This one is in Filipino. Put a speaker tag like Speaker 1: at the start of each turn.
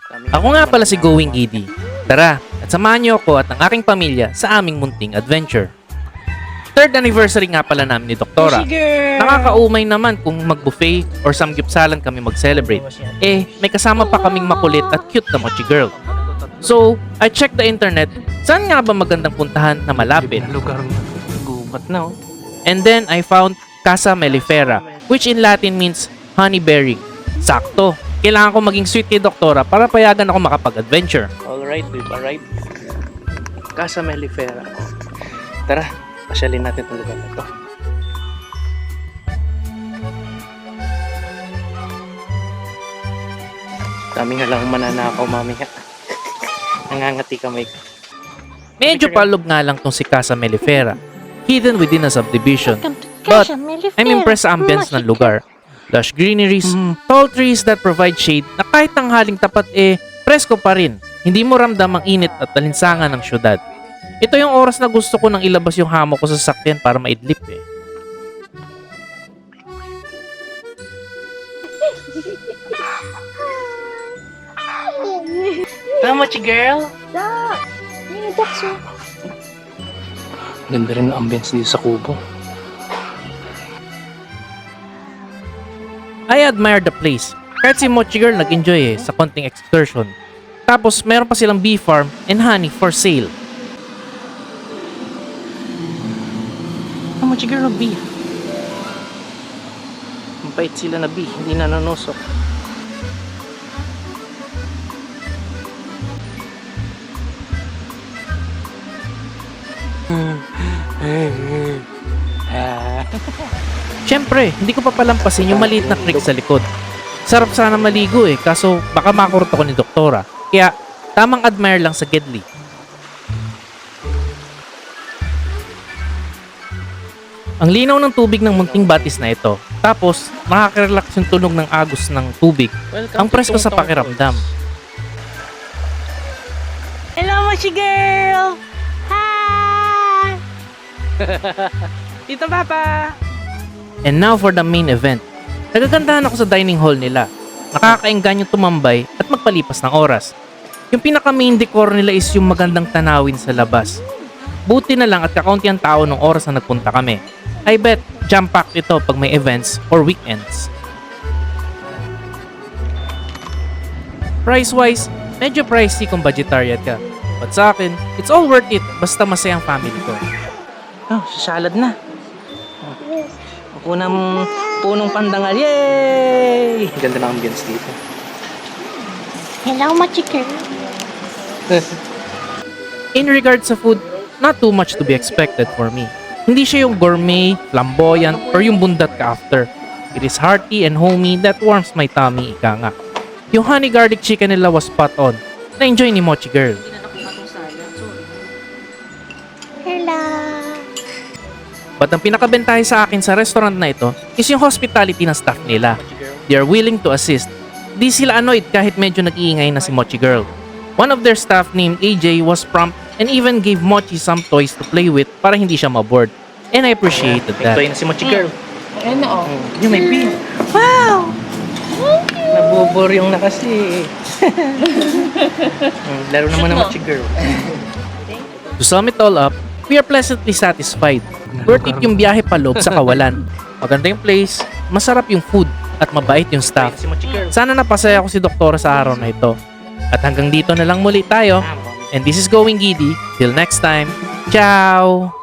Speaker 1: Ako nga pala si Going Giddy. Tara, at samahan niyo ako at ang aking pamilya sa aming munting adventure. Third anniversary nga pala namin ni Doktora. Nakakaumay naman kung mag-buffet or samgyupsalan kami mag-celebrate. Eh, may kasama pa kaming makulit at cute na mochi girl. So, I checked the internet, saan nga ba magandang puntahan na malapit?
Speaker 2: Lugar na. Gubat na, oh.
Speaker 1: And then I found Casa Mellifera, which in Latin means honey berry. Sakto. Kailangan ko maging sweet kay Doktora para payagan ako makapag-adventure.
Speaker 2: Alright, we've arrived. Casa Mellifera. Tara, pasyalin natin itong lugar na ito. Dami nga lang mananakaw, mami. Nangangati kamay ko.
Speaker 1: Medyo palog nga lang tong si Casa Mellifera, hidden within a subdivision. But I'm impressed sa ambience ng lugar. Lush greeneries, tall trees that provide shade na kahit tanghaling tapat presko pa rin. Hindi mo ramdam ang init at talinsangan ng syudad. Ito yung oras na gusto ko nang ilabas yung hammock ko sa sasakyan para maidlip
Speaker 2: Tama, girl. Ganda rin ang ambience dito sa Kubo.
Speaker 1: I admire the place. Kahit si Mochi Girl nag-enjoy sa konting excursion. Tapos meron pa silang bee farm and honey for sale.
Speaker 2: Tama, girl, na bee. Mabait sila na bee, hindi na nanusok.
Speaker 1: Siyempre, hindi ko papalampasin yung maliit na creek sa likod. Sarap sana maligo kaso baka makurot ako ni Doktora. Kaya, tamang admire lang sa Gedli. Ang linaw ng tubig ng munting batis na ito. Tapos, nakaka-relax yung tunog ng agos ng tubig. Ang presko sa pakiramdam.
Speaker 2: Hello, Mochi Girl! Hi! Tito Papa!
Speaker 1: And now for the main event. Nagagandahan ako sa dining hall nila. Nakakaenggan yung tumambay at magpalipas ng oras. Yung pinaka main decor nila is yung magandang tanawin sa labas. Buti na lang at kakaunti ang tao nung oras na nagpunta kami. I bet jam-packed ito pag may events or weekends. Price-wise, medyo pricey kung vegetarian ka. But sa akin, it's all worth it basta masayang family ko.
Speaker 2: Oh, salad na. Punong pandangal. Yay! Ganda ng ambience dito.
Speaker 3: Hello, Mochi Girl.
Speaker 1: In regards sa food, not too much to be expected for me. Hindi siya yung gourmet, flamboyant, or yung bundat ka after. It is hearty and homey that warms my tummy, ika nga. Yung honey garlic chicken nila was spot on. Na-enjoy ni Mochi Girl.
Speaker 3: Hello.
Speaker 1: But ang pinakabentahe sa akin sa restaurant na ito is yung hospitality ng staff nila. They are willing to assist. Di sila annoyed kahit medyo nag-iingay na si Mochi Girl. One of their staff named AJ was prompt and even gave Mochi some toys to play with para hindi siya maboard. And I appreciated that.
Speaker 2: Ito na si Mochi Girl.
Speaker 3: Ano?
Speaker 2: Yung may bee.
Speaker 3: Wow!
Speaker 2: Nabubor yung na kasi. Laro naman ng Mochi Girl.
Speaker 1: To sum it all up, we are pleasantly satisfied. Worth it yung biyahe paloob sa kawalan. Maganda yung place, masarap yung food, at mabait yung staff.
Speaker 2: Si Mochi Girl.
Speaker 1: Sana napasaya ko si Doktora sa araw na ito. At hanggang dito na lang muli tayo. And this is Going Giddy. Till next time, ciao!